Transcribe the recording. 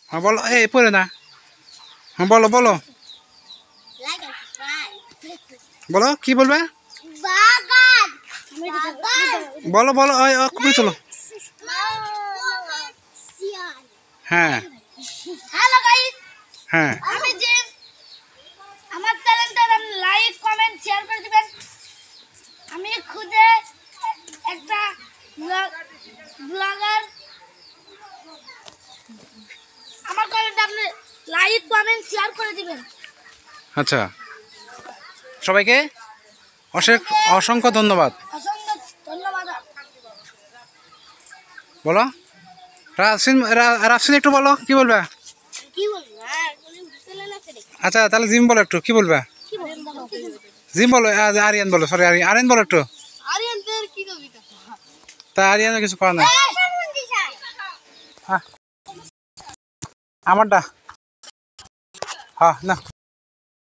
হ্যাঁ বলো, এই পড়ে না। হ্যাঁ বলো বলো বলো, কি বলবে? বলো বলো, ওই কপি চলো। হ্যাঁ হ্যালো গাইস, হ্যাঁ আমি জিম। আমার চ্যানেলটা আপনি লাইক কমেন্ট শেয়ার করে দিবেন। আমি খুদে একটা ব্লগার। আমার চ্যানেলটা আপনি লাইক কমেন্ট শেয়ার করে দিবেন। আচ্ছা, সবাইকে অসংখ্য ধন্যবাদ। অসংখ্য ধন্যবাদ। বলো রাফসিন একটু বলো, কি বলবে? কি বলবো? চ্যানেল আছে রে। আচ্ছা তাহলে জিম বলো একটু, কি বলবে? কি বলবো? জিম বলো, আরিয়ান বলো, সরি আরিয়ান বলো একটু। আরিয়ান তোর কি কবিতা? তা আরিয়ানের কিছু করার নাই। হ্যাঁ আমারটা, হ্যাঁ না।